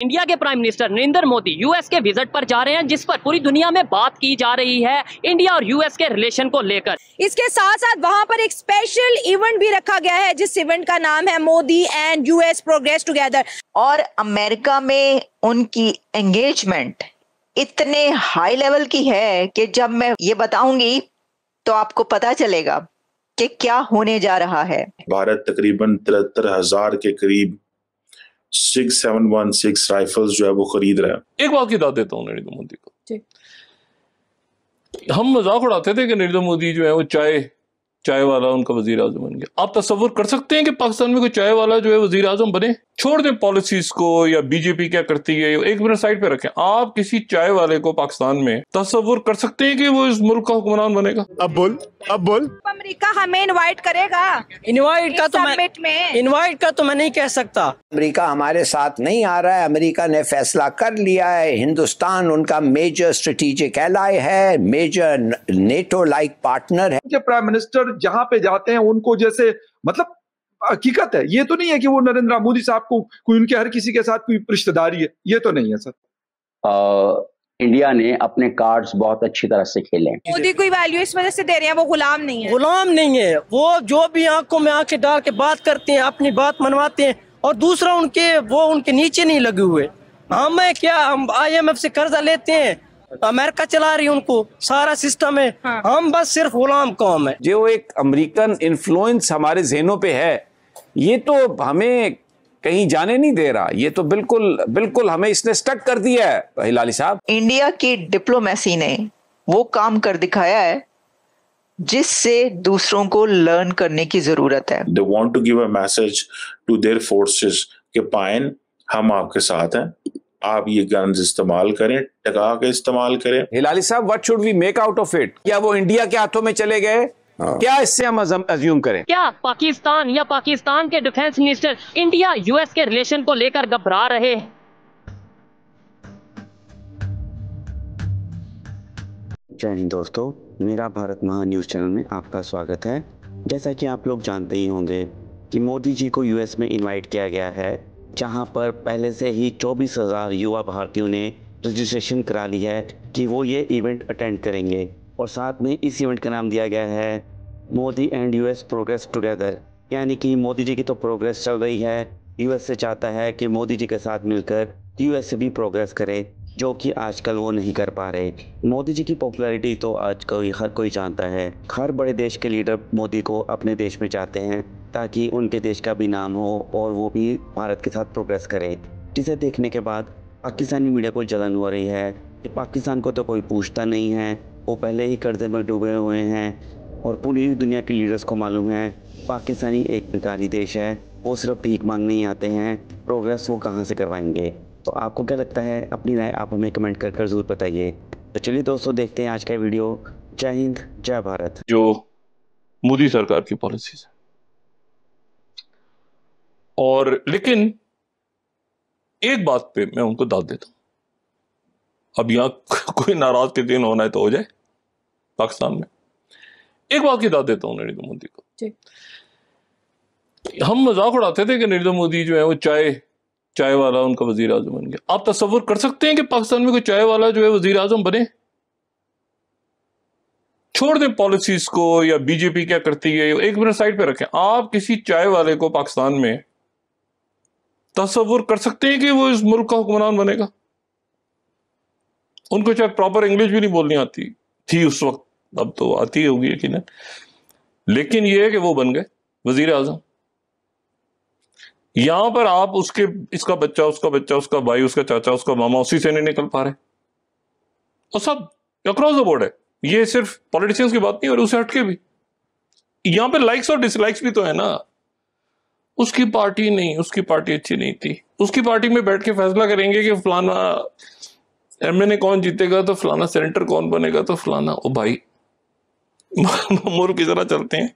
India के prime minister Narendra Modi US के visit पर जा रहे हैं, जिस पर पूरी दुनिया में बात की जा रही है इंडिया और यूएस के रिलेशन को लेकर। इसके साथ साथ वहां पर एक स्पेशल इवेंट भी रखा गया है, जिस इवेंट का नाम है Modi and US progress together. और अमेरिका में उनकी एंगेजमेंट इतने हाई लेवल की है कि जब मैं ये बताऊंगी तो आपको पता चलेगा कि क्या होने जा रहा है। भारत तकरीबन 73,000 के करीब 6716 राइफल्स जो है वो खरीद रहा है। एक बात की दाद देता हूँ नरेंद्र मोदी को। हम मजाक उड़ाते थे कि नरेंद्र मोदी जो है वो चाय वाला उनका वजीर आजम बन गया। आप तस्वुर कर सकते हैं कि पाकिस्तान में कोई चाय वाला जो है वजीर आजम बने? छोड़ दें पॉलिसीज को या बीजेपी क्या करती है, एक मिनट साइड पे रखें। आप किसी चाय वाले को पाकिस्तान में तस्वुर कर सकते हैं कि वो इस मुल्क का हुक्मरान बनेगा? अब बोल अमेरिका हमें इनवाइट करेगा? इनवाइट का तो मैं नहीं कह सकता। अमेरिका हमारे साथ नहीं आ रहा है। अमेरिका ने फैसला कर लिया है, हिंदुस्तान उनका मेजर स्ट्रेटेजिक एलाय है, मेजर नेटो लाइक पार्टनर है। के प्राइम मिनिस्टर जहां पे जाते हैं उनको जैसे मतलब हकीकत है, ये तो नहीं है कि वो नरेंद्र मोदी साहब को कोई उनके हर किसी के साथ कोई रिश्तेदारी है, ये तो नहीं है सर। इंडिया ने अपने कार्ड्स बहुत अच्छी तरह से खेले। मोदी कोई वैल्यू इस वजह से दे रहे हैं, वो गुलाम नहीं है। गुलाम नहीं है वो, जो भी आंखों में आंखें डाल के बात करते हैं, अपनी बात मनवाते हैं, और दूसरा उनके नीचे नहीं लगे हुए। हम IMF से कर्जा लेते हैं, अमेरिका चला रही है उनको, सारा सिस्टम है। हाँ। हम बस सिर्फ गुलाम कौम है। जो एक अमेरिकन इन्फ्लुएंस हमारे ज़हनों पे है, ये तो हमें कहीं जाने नहीं दे रहा। ये तो बिल्कुल हमें इसने स्टक कर दिया है। हिलाली साहब, इंडिया की डिप्लोमेसी ने वो काम कर दिखाया है जिससे दूसरों को लर्न करने की जरूरत है। They want to give a message to their forces कि पाइन हम आपके साथ हैं, आप ये गन्स इस्तेमाल करें, टका के इस्तेमाल करें। हिलाली साहब, what should we make out of it? क्या वो इंडिया के हाथों में चले गए? क्या इससे हम अज्यूम करें? क्या पाकिस्तान या पाकिस्तान के डिफेंस मिनिस्टर इंडिया यूएस के रिलेशन को लेकर घबरा रहे हैं? जय हिंद दोस्तों, मेरा भारत महान न्यूज़ चैनल में आपका स्वागत है। जैसा कि आप लोग जानते ही होंगे कि मोदी जी को यूएस में इनवाइट किया गया है, जहां पर पहले से ही 24,000 युवा भारतीयों ने रजिस्ट्रेशन करा ली है कि वो ये इवेंट अटेंड करेंगे। और साथ में इस इवेंट का नाम दिया गया है Modi and US progress together, यानी कि मोदी जी की तो प्रोग्रेस चल रही है, यूएस से चाहता है कि मोदी जी के साथ मिलकर यूएस से भी प्रोग्रेस करे, जो कि आजकल वो नहीं कर पा रहे। मोदी जी की पॉपुलैरिटी तो आजकल हर कोई जानता है। हर बड़े देश के लीडर मोदी को अपने देश में चाहते हैं ताकि उनके देश का भी नाम हो और वो भी भारत के साथ प्रोग्रेस करे। जिसे देखने के बाद पाकिस्तानी मीडिया को जलन हो रही है कि पाकिस्तान को तो कोई पूछता नहीं है, वो पहले ही कर्जे में डूबे हुए हैं, और पूरी दुनिया के लीडर्स को मालूम है पाकिस्तानी एक भिखारी देश है, वो सिर्फ भीख मांगने ही आते हैं, प्रोग्रेस वो कहाँ से करवाएंगे। तो आपको क्या लगता है? अपनी राय आप हमें कमेंट कर ज़रूर बताइए। तो चलिए दोस्तों, देखते हैं आज का वीडियो। जय हिंद, जय भारत। जो मोदी सरकार की पॉलिसीज है, और लेकिन एक बात पे मैं उनको दाद देता हूं। अब यहां कोई नाराज के दिन होना है तो हो जाए। पाकिस्तान में एक बात की दाद देता हूं नरेंद्र मोदी को। हम मजाक उड़ाते थे कि नरेंद्र मोदी जो है वो चाय वाला उनका वजीर आजम बन गया। आप तस्वुर कर सकते हैं कि पाकिस्तान में कोई चाय वाला जो है वजीर आजम बने? छोड़ दें पॉलिसीज को या बीजेपी क्या करती है, एक मिनट साइड पे रखें। आप किसी चाय वाले को पाकिस्तान में तस्वुर कर सकते हैं कि वो इस मुल्क का हुक्मरान बनेगा? उनको शायद प्रॉपर इंग्लिश भी नहीं बोलनी आती थी उस वक्त, अब तो आती होगी यकीनन, लेकिन ये है कि वो बन गए वजीर आजम। यहां पर आप इसका बच्चा, उसका भाई, उसका चाचा, उसका मामा, उसी से नहीं निकल पा रहे, और सब अक्रॉस द बोर्ड है। ये सिर्फ पॉलिटिशियंस की बात नहीं, और उसे हटके भी यहां पे लाइक्स और डिसलाइक्स भी तो है ना। उसकी पार्टी नहीं, उसकी पार्टी अच्छी नहीं थी, उसकी पार्टी में बैठ के फैसला करेंगे कि फलाना MNA कौन जीतेगा, तो फलाना सेनेटर कौन बनेगा, तो फलाना। ओ भाई, मुल्क की तरह चलते हैं।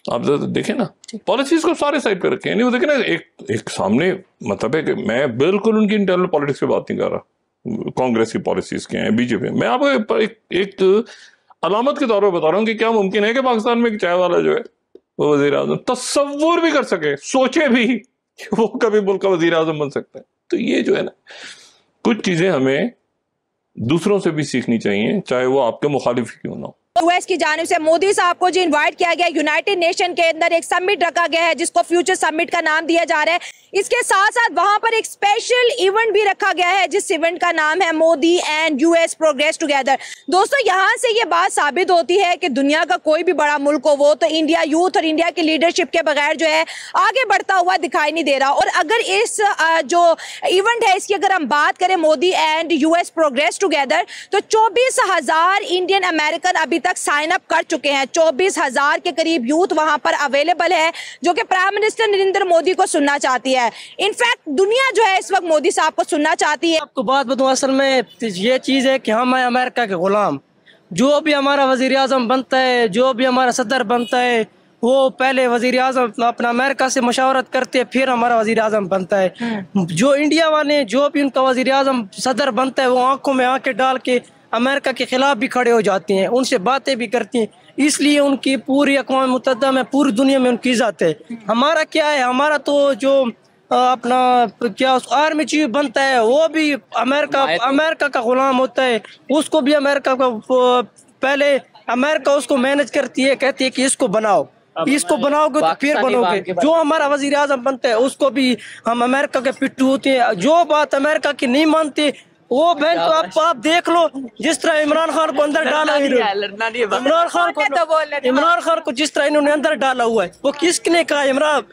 आप देखें ना, पॉलिसीज को सारे साइड पे रखें। नहीं वो देखें ना, एक सामने मतलब है कि मैं बिल्कुल उनकी इंटरनल पॉलिटिक्स पे बात नहीं कर रहा, कांग्रेस की पॉलिसीज क्या है, बीजेपी। मैं आपको एक अलामत के तौर पर बता रहा हूँ कि क्या मुमकिन है कि पाकिस्तान में एक चाय वाला जो है वो वजीर आजम तस्वुर भी कर सके, सोचे भी कि वो कभी मुल्क का वजीर आजम बन सकता है। तो ये जो है ना, कुछ चीजें हमें दूसरों से भी सीखनी चाहिए, चाहे वो आपके मुखालिफ क्यों ना हो। यूएस की जानिब से मोदी साहब को जो इनवाइट किया गया, यूनाइटेड नेशन के अंदर एक समिट रखा गया है जिसको फ्यूचर समिट का नाम दिया जा रहा है। इसके साथ साथ वहां पर एक स्पेशल इवेंट भी रखा गया है जिस इवेंट का नाम है Modi and US progress together. दोस्तों, यहां से ये बात साबित होती है कि दुनिया का कोई भी बड़ा मुल्क हो, वो तो इंडिया यूथ और इंडिया की लीडरशिप के बगैर जो है आगे बढ़ता हुआ दिखाई नहीं दे रहा। और अगर इस जो इवेंट है इसकी अगर हम बात करें, Modi and US progress together, तो 24,000 इंडियन अमेरिकन अभी तक साइन अप कर चुके हैं। 24,000 के करीब यूथ वहां पर अवेलेबल है जो कि प्राइम मिनिस्टर नरेंद्र मोदी को सुनना चाहती है। इनफैक्ट दुनिया जो है इस वक्त मोदी साहब को सुनना चाहती है। आपको बात बताऊं, असल में ये चीज है कि हम हैं अमेरिका के गुलाम। जो भी हमारा वजीर आजम बनता है, जो भी हमारा सदर बनता है, वो पहले वजीर आजम अपना अमेरिका से मशावरत करते हैं, फिर हमारा वजीर आजम बनता है। जो इंडिया वाले, जो भी उनका वजीर आजम सदर बनता है, वो आंखों में आंखें डाल के अमेरिका के खिलाफ भी खड़े हो जाते हैं, उनसे बातें भी करती हैं। इसलिए उनकी पूरी अक़वाम मुत्तहिदा में, पूरी दुनिया में उनकी इज़्ज़त है। हमारा क्या है, हमारा तो जो अपना क्या आर्मी चीफ बनता है वो भी अमेरिका का गुलाम होता है। उसको भी अमेरिका का पहले अमेरिका उसको मैनेज करती है, कहती है कि इसको बनाओगे तो फिर बनोगे। जो हमारा वजीर आजम बनता है उसको भी हम अमेरिका के पिट्ठू होते हैं। जो बात अमेरिका की नहीं मानते वो बहन तो आप देख लो, जिस तरह इमरान खान को अंदर डाला, इमरान खान को जिस तरह इन्होंने अंदर डाला हुआ है, वो किसने कहा?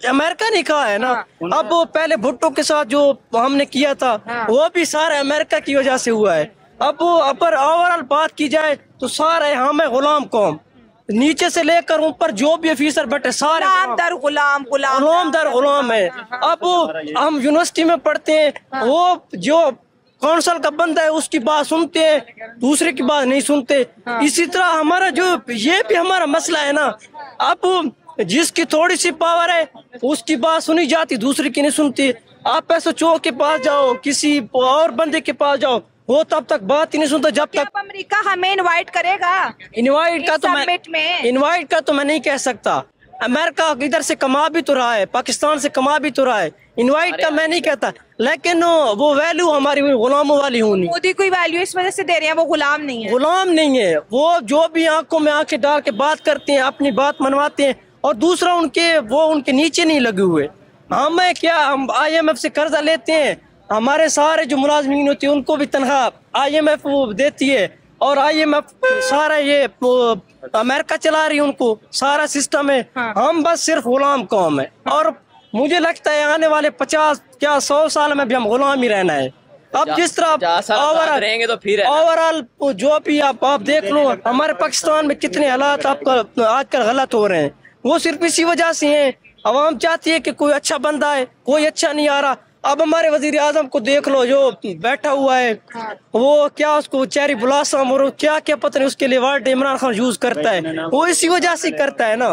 अमेरिका ने कहा है ना। अब वो पहले भुट्टो के साथ जो हमने किया था वो भी सारा अमेरिका की वजह से हुआ है। अब वो अपर ओवरऑल बात की जाए तो सारे हम है गुलाम कौम, नीचे से लेकर ऊपर जो भी ऑफिसर बैठे सारे गुलाम है। अब हम यूनिवर्सिटी में पढ़ते हैं, वो जो काउंसिल का बंदा है उसकी बात सुनते हैं, दूसरे की बात नहीं सुनते। इसी तरह हमारा जो ये भी हमारा मसला है ना, अब जिसकी थोड़ी सी पावर है उसकी बात सुनी जाती, दूसरे की नहीं सुनती। आप ऐसे चौक के पास जाओ, किसी और बंदे के पास जाओ, वो तब तक बात ही नहीं सुनता जब तक अमेरिका हमें इनवाइट करेगा। इनवाइट का तो मैं नहीं कह सकता। अमेरिका इधर से कमा भी तो रहा है, पाकिस्तान से कमा भी तो रहा है। इनवाइट का मैं नहीं कहता, लेकिन वो वैल्यू हमारी गुलामों वाली होनी। मोदी कोई वैल्यू इस वजह से दे रहे हैं, वो गुलाम नहीं है। गुलाम नहीं है वो, जो भी आंखों में आंखें डाल के बात करते हैं, अपनी बात मनवाते हैं, और दूसरा उनके नीचे नहीं लगे हुए। हम IMF से कर्जा लेते हैं, हमारे सारे जो मुलाजमीन होते हैं उनको भी तनख्वाह IMF देती है, और IMF सारा ये अमेरिका चला रही है, उनको सारा सिस्टम है। हम बस सिर्फ गुलाम कौम है, और मुझे लगता है आने वाले 50-100 साल में भी हम गुलाम ही रहना है। अब जिस तरह रहेंगे तो फिर ओवरऑल जो भी आप देख लो, हमारे पाकिस्तान में कितने हालात आपका आजकल गलत हो रहे हैं, वो सिर्फ इसी वजह से हैं। अवाम चाहती है कि कोई अच्छा बंदा है, कोई अच्छा नहीं आ रहा। अब हमारे वजीर आजम को देख लो, जो बैठा हुआ है, वो क्या उसको चेरी ब्लॉसम और क्या क्या पता नहीं उसके लिए वर्ड इमरान खान यूज करता है, वो इसी वजह से करता है ना।